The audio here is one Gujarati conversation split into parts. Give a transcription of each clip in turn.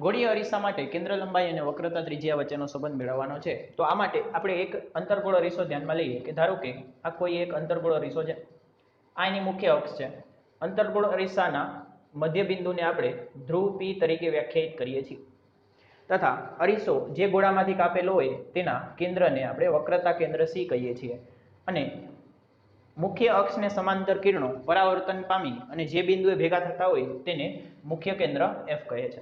ગોળીય અરીસા માટે કેન્દ્ર લંબાઈ અને વક્રતા ત્રિજ્યા વચ્ચેનો સંબંધ મેળવવાનો છે. તો આ માટે આપણે એક અંતર્ગોળ અરીસો ધ્યાનમાં લઈએ કે ધારો કે આ કોઈ એક અંતર્ગોળ અરીસો છે. આ એની મુખ્ય અક્ષ છે. અંતર્ગોળ અરીસાના મધ્ય બિંદુને આપણે ધ્રુવ P તરીકે વ્યાખ્યાયિત કરીએ છીએ તથા અરીસો જે ગોળામાંથી કાપેલો હોય તેના કેન્દ્રને આપણે વક્રતા કેન્દ્ર C કહીએ છીએ અને મુખ્ય અક્ષને સમાંતર કિરણો પરાવર્તન પામી અને જે બિંદુએ ભેગા થતા હોય તેને મુખ્ય કેન્દ્ર F કહે છે.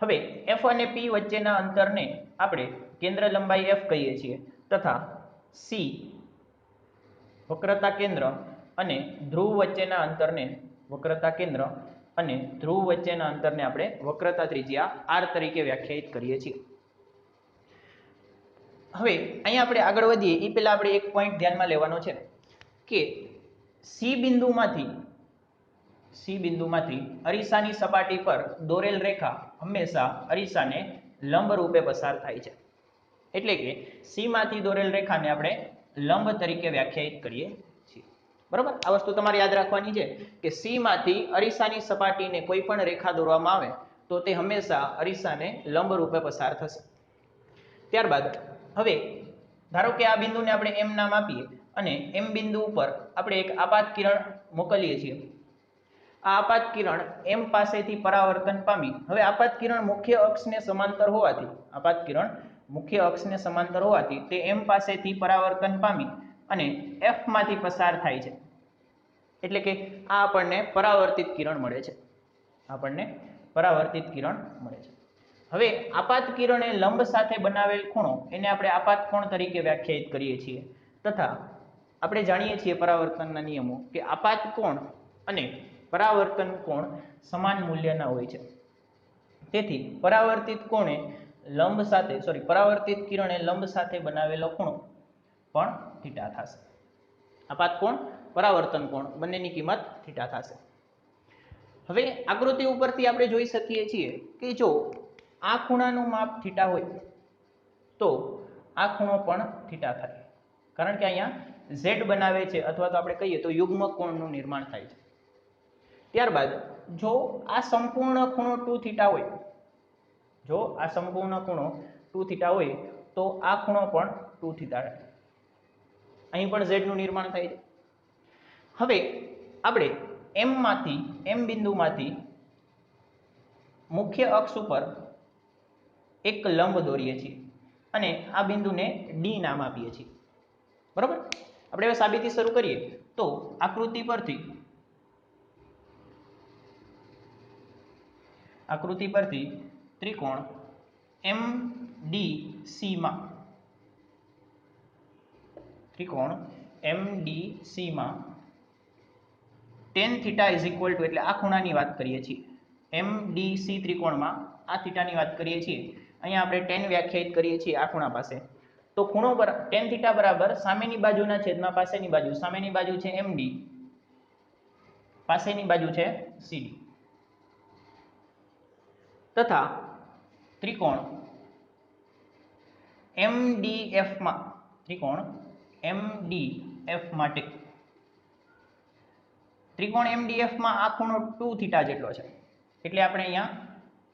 હવે F અને P વચ્ચેના અંતરને આપણે કેન્દ્ર લંબાઈ F કહીએ છીએ તથા C વક્રતા કેન્દ્ર અને ધ્રુવ વચ્ચેના અંતરને વક્રતા કેન્દ્ર અને ધ્રુવ વચ્ચેના અંતરને આપણે વક્રતા ત્રિજ્યા R તરીકે વ્યાખ્યાયિત કરીએ છીએ. હવે અહીંયા આપણે આગળ વધીએ એ પહેલા આપણે એક પોઈન્ટ ધ્યાનમાં લેવાનો છે કે C બિંદુમાંથી અરીસાની સપાટી પર દોરેલ રેખા હંમેશા અરીસાને લંબ રૂપે પસાર થાય છે. એટલે કે C માંથી દોરેલ રેખાને આપણે લંબ તરીકે વ્યાખ્યાયિત કરીએ છીએ. બરાબર, આ વસ્તુ તમારે યાદ રાખવાની છે કે C માંથી અરીસાની સપાટીને કોઈ પણ રેખા દોરવામાં આવે તો તે હંમેશા અરીસાને લંબ રૂપે પસાર થશે. ત્યારબાદ હવે ધારો કે આ બિંદુને આપણે M નામ આપીએ અને M બિંદુ ઉપર આપણે એક આપાત કિરણ મોકલીએ છીએ. આ આપાત કિરણ M પાસેથી પરાવર્તન પામી. હવે આપાત કિરણ મુખ્ય અક્ષને સમાંતર હોવાથી તે M પાસેથી પરાવર્તન પામી અને F માંથી પસાર થાય છે. એટલે કે આ આપણને પરાવર્તિત કિરણ મળે છે. હવે આપાત કિરણ એ લંબ સાથે બનાવેલ ખૂણો એને આપણે આપાત કોણ તરીકે વ્યાખ્યાયિત કરીએ છીએ તથા આપણે જાણીએ છીએ પરાવર્તનના નિયમો કે આપાત કોણ અને પરાવર્તન કોણ સમાન મૂલ્યના હોય છે. તેથી પરાવર્તિત કિરણે લંબ સાથે બનાવેલો ખૂણો પણ થીટા થશે. આપાત કોણ પરાવર્તન કોણ બંનેની કિંમત થીટા થશે. હવે આકૃતિ ઉપરથી આપણે જોઈ શકીએ છીએ કે જો આ ખૂણાનું માપ થીટા હોય તો આ ખૂણો પણ થીટા થાય, કારણ કે અહીંયા Z બનાવે છે અથવા તો આપણે કહીએ તો યુગ્મ કોણનું નિર્માણ થાય છે. ત્યારબાદ જો આ સંપૂર્ણ ખૂણો 2 થીટા હોય તો આ ખૂણો પણ 2 થીટા થાય. અહીં પણ Z નું નિર્માણ થાય છે. હવે આપણે M બિંદુમાંથી મુખ્ય અક્ષ ઉપર એક લંબ દોરીએ છીએ અને આ બિંદુને D નામ આપીએ છીએ. બરાબર, આપણે હવે સાબિતી શરૂ કરીએ તો આકૃતિ પરથી ત્રિકોણ MDC માં tan theta is equal two, એટલે આ ખૂણાની વાત કરીએ છીએ. MDC ત્રિકોણમાં આ થીટાની વાત કરીએ છીએ. અહીંયા આપણે tan વ્યાખ્યાયિત કરીએ છીએ આ ખૂણા પાસે. તો ખૂણો પર tan થીટા બરાબર સામેની બાજુના છેદમાં પાસેની બાજુ. સામેની બાજુ છે MD, પાસેની બાજુ છે CD તથા ત્રિકોણ MDF માટે આ ખૂણો 2 થીટા જેટલો છે. એટલે આપણે અહીંયા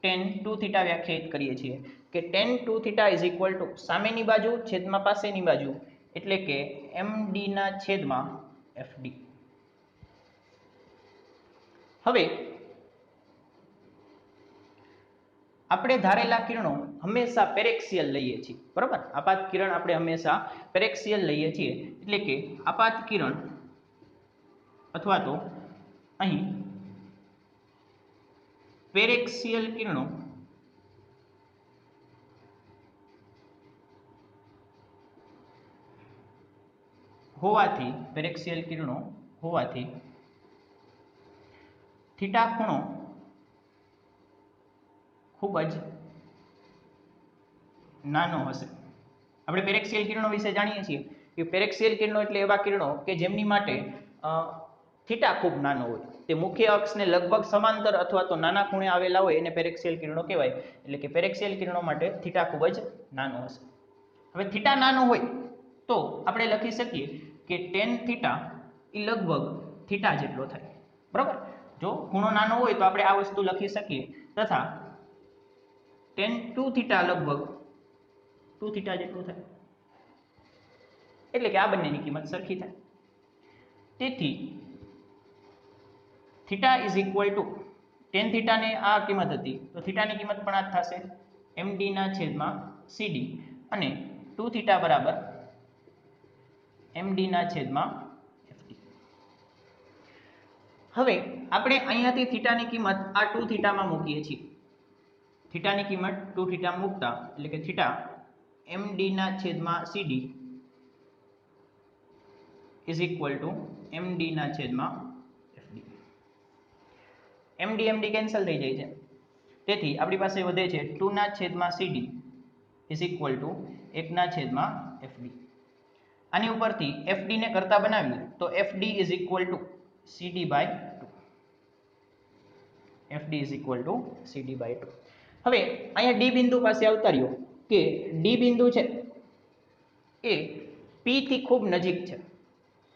tan 2 થીટા વ્યાખ્યાયિત કરીએ છીએ કે tan 2 theta is equal two સામેની બાજુ છેદમાં પાસેની બાજુ એટલે કે MD ના છેદમાં FD. હવે આપણે ધારેલા કિરણો હંમેશા પેરેક્સિયલ લઈએ છીએ. બરાબર, આપાત કિરણ આપણે હંમેશા પેરેક્સિયલ લઈએ છીએ. એટલે કે આપાત કિરણ અથવા તો અહીં પેરેક્સિયલ કિરણો હોવાથી થીટા ખૂણો ખૂબ જ નાનો હશે. આપણે પેરેક્સિયલ કિરણો વિશે જાણીએ છીએ કે પેરેક્સિયલ કિરણો એટલે એવા કિરણો કે જેમની માટે થીટા ખૂબ નાનો હોય, તે મુખ્ય અક્ષને લગભગ સમાંતર અથવા તો નાના ખૂણે આવેલા હોય એને પેરેક્સિયલ કિરણો કહેવાય. એટલે કે પેરેક્સિયલ કિરણો માટે થીટા ખૂબ જ નાનો હશે. હવે થીટા નાનો હોય તો આપણે લખી શકીએ કે tan થીટા એ લગભગ થીટા જેટલો થાય. બરાબર, જો ખૂણો નાનો હોય તો આપણે આ વસ્તુ લખી શકીએ તથા tan 2 થીટા લગભગ 2 થીટા જેટલું થાય, એટલે કે આ બંનેની કિંમત સરખી થાય. તેથી theta is equal two tan થીટાને આ કિંમત હતી તો થીટાની કિંમત પણ આ જ થશે md ના છેદમાં cd અને 2 થીટા બરાબર md ના છેદમાં fd. હવે આપણે અહીંયાથી થીટાની કિંમત આ 2 થીટામાં મૂકીએ છીએ. થીટાની કિંમત 2 થીટામાં મૂકતા એટલે કે થીટા md ના છેદમાં cd is equal two md ના છેદમાં fd. md કેન્સલ થઈ જાય છે, તેથી આપણી પાસે વધે છે 2 ના છેદમાં cd ઇઝ ઇક્વલ ટુ 1 ના છેદમાં fd. આની ઉપરથી fd ને કરતા બનાવીએ તો fd is equal to cd by 2. fd is equal to cd by 2. હવે અહીંયા ડી બિંદુ પાસે આવતા રહ્યો કે ડી બિંદુ છે એ p થી ખૂબ નજીક છે.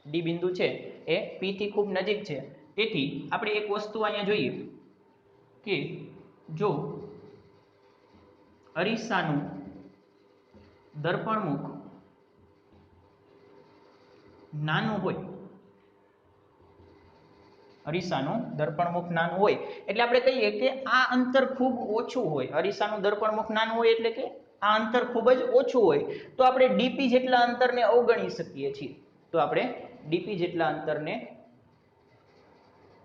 ડી બિંદુ છે એ p થી ખૂબ નજીક છે, તેથી આપણે એક વસ્તુ અહીંયા જોઈએ કે જો અરીસાનું દર્પણમુખ નાનું હોય, અરીસાનું દર્પણમુખ નાનું હોય એટલે આપણે કહીએ કે આ અંતર ખૂબ ઓછું હોય. અરીસાનું દર્પણમુખ નાનું હોય એટલે કે આ અંતર ખૂબ જ ઓછું હોય તો આપણે ડીપી જેટલા અંતરને અવગણી શકીએ છીએ. તો આપણે ડીપી જેટલા અંતરને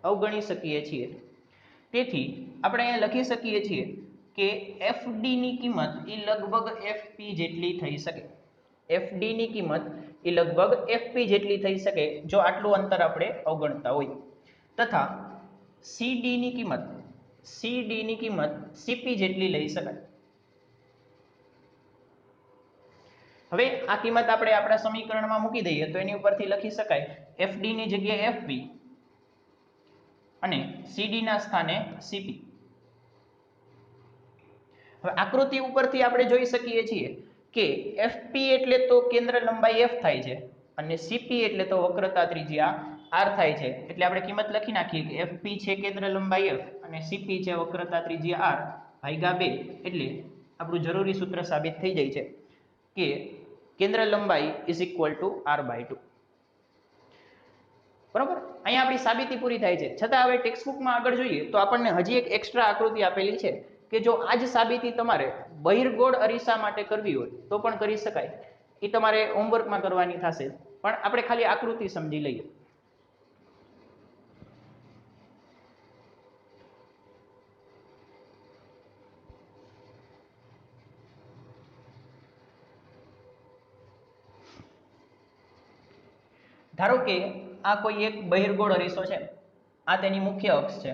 અવગણી શકીએ છીએ. તેથી આપણે અહીંયા લખી શકીએ છીએ કે FD ની કિંમત એ લગભગ FP જેટલી થઈ શકે. FD ની કિંમત એ લગભગ FP જેટલી થઈ શકે જો આટલું અંતર આપણે અવગણતા હોય, તથા CD ની કિંમત CP જેટલી લઈ શકાય. હવે આ કિંમત આપણે આપણા સમીકરણમાં મૂકી દઈએ તો એની ઉપરથી લખી શકાય FD ની જગ્યાએ FP અને CD ના સ્થાને CP. હવે આકૃતિ ઉપરથી આપણે જોઈ શકીએ છીએ કે FP એટલે તો કેન્દ્ર લંબાઈ F થાય છે અને CP એટલે તો વક્રતા ત્રિજ્યા R થાય છે. એટલે આપણે કિંમત લખી નાખીએ કે FP છે કેન્દ્ર લંબાઈ F અને CP છે વક્રતા ત્રિજ્યા R ભાગ્યા 2. એટલે આપણું જરૂરી સૂત્ર સાબિત થઈ જાય છે કે કેન્દ્ર લંબાઈ ઇઝ ઇક્વલ ટુ R/2. બરોબર, અહીંયા આપણી સાબિતી પૂરી થાય છે. છતાં હવે ટેક્સ્ટ બુકમાં આગળ જોઈએ તો આપણને હજી એક એક્સ્ટ્રા આકૃતિ આપેલી છે કે જો આ જ સાબિતી તમારે બહિર્ગોળ અરીસા માટે કરવી હોય તો પણ કરી શકાય. એ તમારે હોમવર્કમાં કરવાની થશે, પણ આપણે ખાલી આકૃતિ સમજી લઈએ. ધારો કે આ કોઈ એક બહિર્ગોળ અરીસો છે, આ તેની મુખ્ય અક્ષ છે.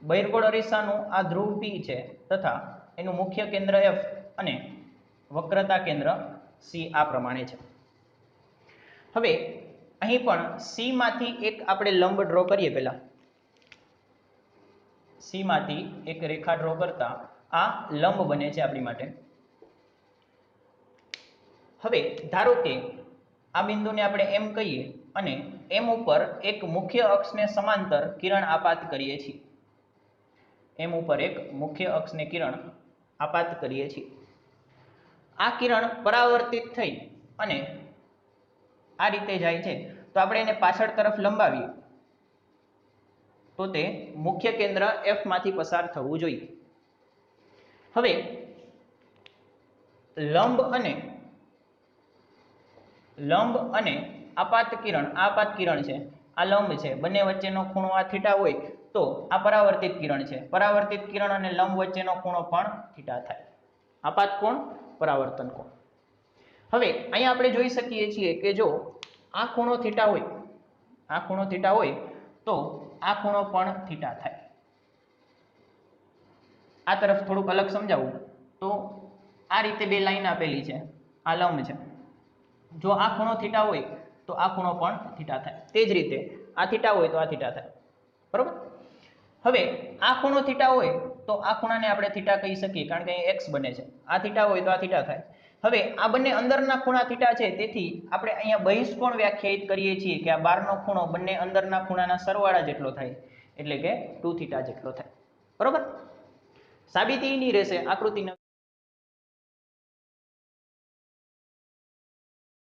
બહિર્ગોળ અરીસાનું આ ધ્રુવ P છે તથા એનું મુખ્ય કેન્દ્ર F અને વક્રતા કેન્દ્ર C આ પ્રમાણે છે. હવે અહીં પણ C માંથી એક આપણે લંબ ડ્રો કરીએ. પહેલા C માંથી એક રેખા ડ્રો કરતા આ લંબ બને છે આપણી માટે. હવે ધારો કે આ બિંદુને આપણે M કહીએ અને M ઉપર એક મુખ્ય અક્ષને સમાંતર કિરણ આપાત કરીએ છીએ. M ઉપર એક મુખ્ય અક્ષને કિરણ આપાત કરીએ છીએ. આ કિરણ પરાવર્તિત થઈ અને આ રીતે જાય છે તો આપણે એને પાછળ તરફ લંબાવીએ તો તે મુખ્ય કેન્દ્ર F માંથી પસાર થવું જોઈએ. હવે લંબ અને આપાત કિરણ, આ આપાત કિરણ છે, આ લંબ છે, બંને વચ્ચેનો ખૂણો આ થીટા હોય તો આ પરાવર્તિત કિરણ છે. પરાવર્તિત કિરણ અને લંબ વચ્ચેનો ખૂણો પણ થીટા થાય. આપાત કોણ, પરાવર્તન કોણ. હવે અહીંયા આપણે જોઈ શકીએ છીએ કે જો આ ખૂણો થીટા હોય, આ ખૂણો થીટા હોય તો આ ખૂણો પણ થીટા થાય. આ તરફ થોડુંક અલગ સમજાવું તો આ રીતે બે લાઈન આપેલી છે, આ લંબ છે. જો આ ખૂણો થીટા હોય તો આ ખૂણો પણ થીટા થાય. તે જ રીતે આ થીટા હોય તો આ થીટા થાય. બરોબર. હવે આ ખૂણો થીટા હોય તો આ ખૂણાને આપણે થીટા કહી શકીએ કારણ કે અહીં x બને છે. આ થીટા હોય તો આ થીટા થાય. હવે આ બંને અંદરના ખૂણા થીટા છે, તેથી આપણે અહીંયા બહિષ્કોણ વ્યાખ્યાયિત કરીએ છીએ કે આ બહારનો ખૂણો બંને અંદરના ખૂણાના સરવાળા જેટલો થાય. એટલે કે 2θ જેટલો થાય. બરોબર. સાબિતીની રહેશે આકૃતિના